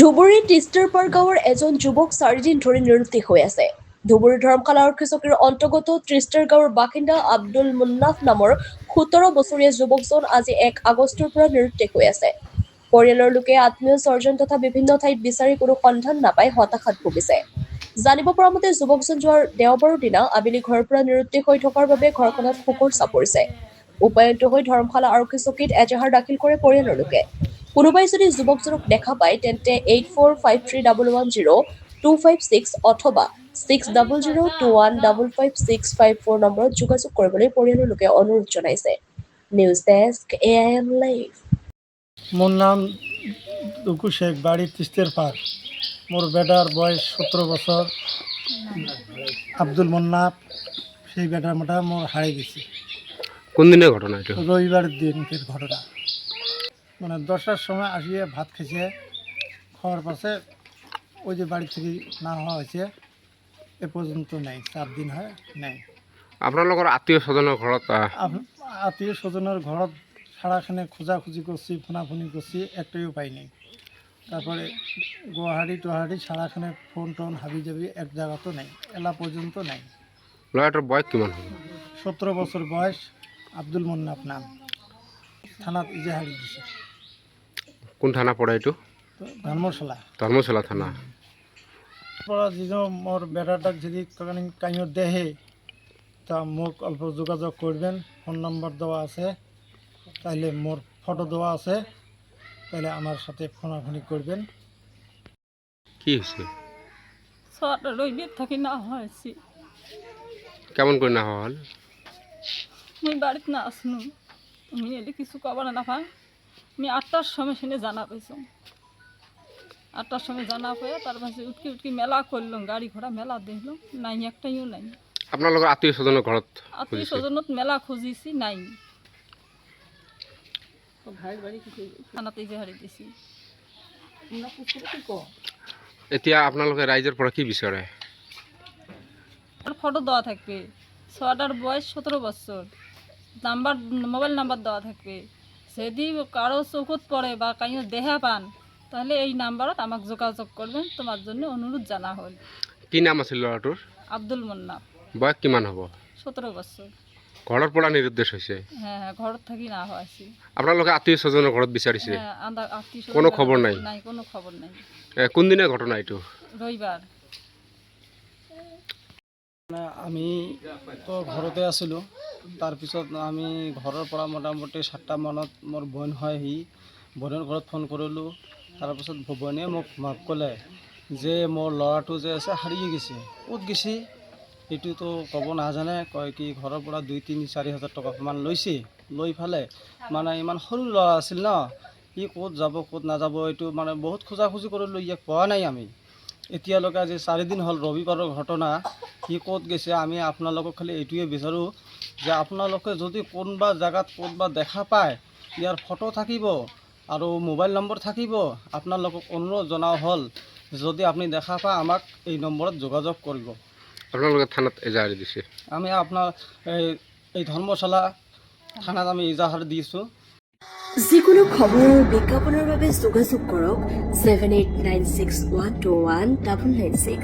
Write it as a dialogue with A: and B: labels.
A: ধুবুৰী তিষ্টাৰপাৰ গাঁৱৰ এজন যুৱক 4 দিন ধৰি নিৰুদ্দেশ হৈ আছে। ধুবুৰী ধৰ্মশালা আৰক্ষী চকীৰ অন্তৰ্গত তিষ্টাৰ গাঁৱৰ বাসিন্দা আব্দুল মুন্নাফ নামৰ 17 বছৰীয়া যুৱকজন আজি 1 আগষ্টৰ পৰা নিৰুদ্দেশ হৈ আছে। পৰিয়ালৰ লোকে আত্মীয় স্বজন তথা বিভিন্ন ঠাইত বিচাৰি কোনো সন্ধান নাপাই হতাশাত ভুগিছে। জানিব পৰা মতে যুৱকজন যোৱাৰ দেওবাৰৰ দিনা আবেলি ঘৰৰ পৰা নিৰুদ্দেশ হৈ থকাৰ বাবে ঘৰখনত শোকৰ ছাপ পৰিছে। উপায়ুক্ত হৈ ধৰ্মশালা আৰক্ষী চকীত এজাহাৰ দাখিল কৰে পৰিয়ালৰ লোকে। কোনোবাই যদি যুৱকজনক দেখা পায় তেন্তে 8453110256 অথবা 6002155654 নম্বৰত যোগাযোগ কৰিবলৈ পৰিয়ালৰ লোকে অনুৰোধ জনাইছে। News desk AIN live.
B: মোর নাম দুকু শেখ, বাড়ি তিস্তের পার। মোর বেটার বয়স 17 বছর, আব্দুল মুন্নাফ। সেই বেটার মোটা মোর হারিয়ে গেছি।
C: কোন দিনের ঘটনা এটা?
B: রবিবারের দিনকের ঘটনা। মানে 10টার সময় আসিয়ে ভাত খেয়েছে, খাওয়ার পাশে ওই যে বাড়ি থেকে না হওয়া হয়েছে এ পর্যন্ত নেই, 4 দিন হয় নেই।
C: আপোনালোকৰ আত্মীয় স্বজনৰ ঘৰত
B: আত্মীয় স্বজনের ঘৰত সারাখানে খোঁজাখুঁজি করছি, ফোনাফুনি করছি, একটাইও পাইনি। তারপরে গুয়াহাটি টুয়াহাটি সারাখানে ফোন টোন হাবি জাবি এক জায়গা তো নেই, এলা পর্যন্ত নেই।
C: ল'ৰাটোৰ বয়স কিমান হ'ব?
B: 17 বছর বয়স, আব্দুল মুন্নাফ নাম। থানাত ইজাহারি দিছে।
C: কোন থানা পৰে এইটো?
B: তো ধর্মশালা
C: ধৰ্মশালা থানা।
B: পৰা যিজন মোর বেটাটাক যদি কাইও দেহে তা মোক অল্প যোগাযোগ করবেন। ফোন নম্বর দেওয়া আছে, তাইলে মোর ফটো দেওয়া আছে, তাহলে আমার সাথে ফোনাফোনি করবেন।
C: কি হৈছে?
D: ছোৱাটা ৰৈ থাকি না হয়েছি।
C: কেমন কৰি না হ'ল?
D: মুই বাড়িতে না আসনু, আমি এলে কিছু কবার না পাই। আমি 8টার সময় শুনে জানা পাইছো। 8টার সময় জানা পাই, তার পাশে উঠকি উঠকি মেলা করলাম, গাড়ি ঘোড়া মেলা দেখলাম, নাই একটাইও নাই।
C: আপোনালোকৰ আত্মীয় স্বজনৰ ঘৰত
D: আত্মীয় স্বজনত মেলা খুঁজিছি, নাই। থানাতে ইজাহারি দিছি।
C: এতিয়া আপোনালোকে ৰাইজৰ পৰা কি বিচাৰে?
D: আর ফটো দেওয়া থাকবে, ছোয়াটার বয়স 17 বছর, নাম্বার মোবাইল নাম্বার দেওয়া থাকবে। যদি কারো চোখত পড়ে বা কাইও দেখা পান তাহলে এই নাম্বারত আমাক যোগাযোগ করবেন, তোমার জন্য অনুরোধ জানা হল।
C: কি নাম আছিল ল'ৰাটোৰ?
D: আব্দুল মুন্নাফ,
C: বয়স কিমান হ'ব?
D: 17 বছর।
C: ঘৰৰ পৰা নিৰুদ্দেশ হৈছে?
D: হ্যাঁ, ঘৰত থাকি না হয়েছি।
C: আপোনালোকে আত্মীয় স্বজনৰ ঘৰত বিচাৰিছে?
D: হ্যাঁ, আত্মীয়
C: কোনো খবর নাই?
D: নাই, কোনো খবর নাই।
C: কোন দিনৰ ঘটনা এইটো?
D: রবিবার।
E: আমি তো ঘৰতে আছিলোঁ। তাৰপিছত আমি ঘৰৰ পৰা মোটামুটি 7টা মানত মোৰ বইন হয়, বইনৰ ঘৰত ফোন কৰিলোঁ। তাৰপিছত বইনে মোক ক'লে যে মোৰ ল'ৰাটো যে আছে হাৰিয়ে গৈছে। ক'ত গৈছে এইটোতো ক'ব নাজানে, কয় কি ঘৰৰ পৰা 2-3-4 হাজাৰ টকা মান লৈছে, লৈ ফালে মানে ইমান সৰু ল'ৰা আছিল ন, ই ক'ত যাব ক'ত নাযাব এইটো মানে বহুত খোজাখুজি কৰিলোঁ, ইয়াক পোৱা নাই আমি এতিয়ালৈকে। আজি 4 দিন হ'ল, ৰবিবাৰৰ ঘটনা। সি ক'ত গৈছে, আমি আপোনালোকক খালি এইটোৱে বিচাৰোঁ যে আপোনালোকে যদি কোনোবা জেগাত ক'তবা দেখা পায়, ইয়াৰ ফটো থাকিব আৰু মোবাইল নম্বৰ থাকিব, আপোনালোকক অনুৰোধ জনাও হ'ল যদি আপুনি দেখা পায় আমাক এই নম্বৰত যোগাযোগ কৰিব।
C: আপোনালোকে থানাত এজাহাৰি দিছে?
E: আমি আপোনাৰ এই ধৰ্মশালা থানাত আমি ইজাহাৰ দিছোঁ।
A: যিকোনো খবৰ আৰু বিজ্ঞাপনৰ বাবে যোগাযোগ কৰক 7896121996।